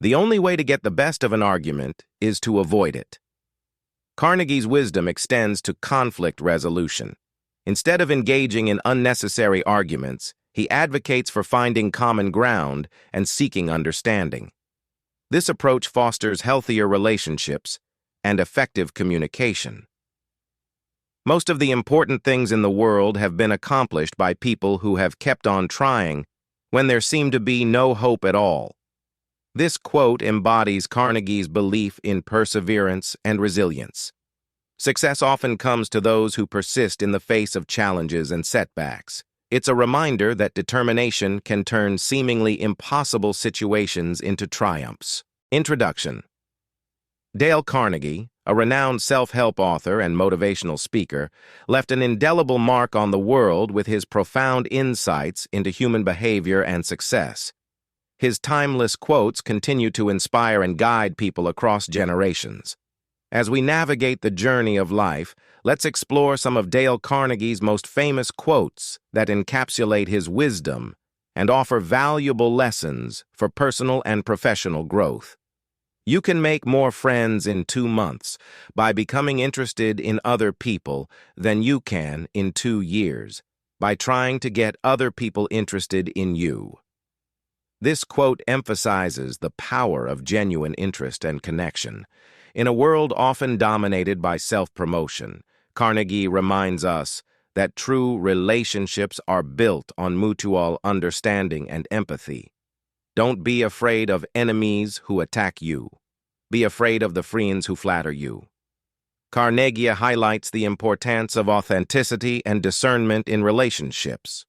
The only way to get the best of an argument is to avoid it. Carnegie's wisdom extends to conflict resolution. Instead of engaging in unnecessary arguments, he advocates for finding common ground and seeking understanding. This approach fosters healthier relationships and effective communication. Most of the important things in the world have been accomplished by people who have kept on trying when there seemed to be no hope at all. This quote embodies Carnegie's belief in perseverance and resilience. Success often comes to those who persist in the face of challenges and setbacks. It's a reminder that determination can turn seemingly impossible situations into triumphs. Introduction. Dale Carnegie, a renowned self-help author and motivational speaker, left an indelible mark on the world with his profound insights into human behavior and success. His timeless quotes continue to inspire and guide people across generations. As we navigate the journey of life, let's explore some of Dale Carnegie's most famous quotes that encapsulate his wisdom and offer valuable lessons for personal and professional growth. You can make more friends in 2 months by becoming interested in other people than you can in 2 years by trying to get other people interested in you. This quote emphasizes the power of genuine interest and connection. In a world often dominated by self-promotion, Carnegie reminds us that true relationships are built on mutual understanding and empathy. Don't be afraid of enemies who attack you. Be afraid of the friends who flatter you. Carnegie highlights the importance of authenticity and discernment in relationships.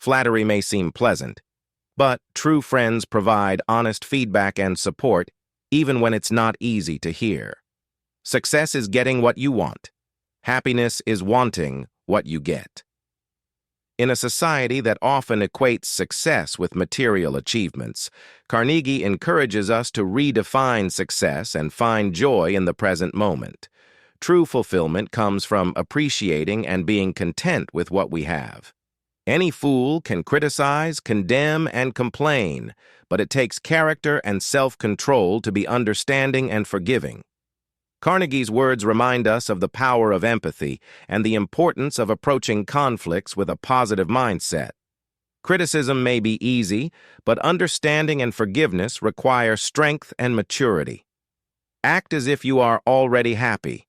Flattery may seem pleasant, but true friends provide honest feedback and support even when it's not easy to hear. Success is getting what you want. Happiness is wanting what you get. In a society that often equates success with material achievements, Carnegie encourages us to redefine success and find joy in the present moment. True fulfillment comes from appreciating and being content with what we have. Any fool can criticize, condemn, and complain, but it takes character and self-control to be understanding and forgiving. Carnegie's words remind us of the power of empathy and the importance of approaching conflicts with a positive mindset. Criticism may be easy, but understanding and forgiveness require strength and maturity. Act as if you are already happy,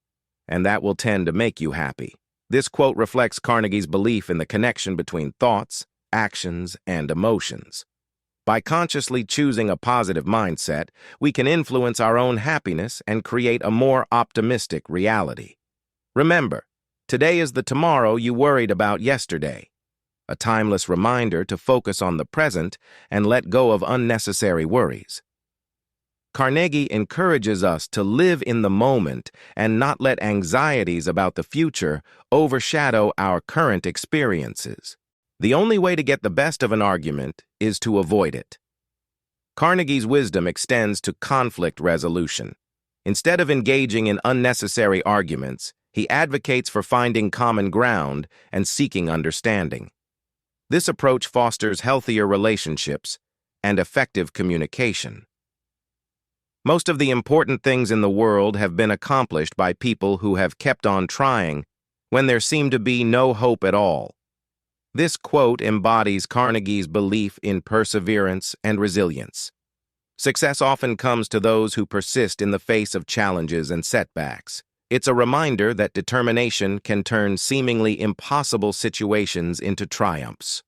and that will tend to make you happy. This quote reflects Carnegie's belief in the connection between thoughts, actions, and emotions. By consciously choosing a positive mindset, we can influence our own happiness and create a more optimistic reality. Remember, today is the tomorrow you worried about yesterday. A timeless reminder to focus on the present and let go of unnecessary worries. Carnegie encourages us to live in the moment and not let anxieties about the future overshadow our current experiences. The only way to get the best of an argument is to avoid it. Carnegie's wisdom extends to conflict resolution. Instead of engaging in unnecessary arguments, he advocates for finding common ground and seeking understanding. This approach fosters healthier relationships and effective communication. Most of the important things in the world have been accomplished by people who have kept on trying when there seemed to be no hope at all. This quote embodies Carnegie's belief in perseverance and resilience. Success often comes to those who persist in the face of challenges and setbacks. It's a reminder that determination can turn seemingly impossible situations into triumphs.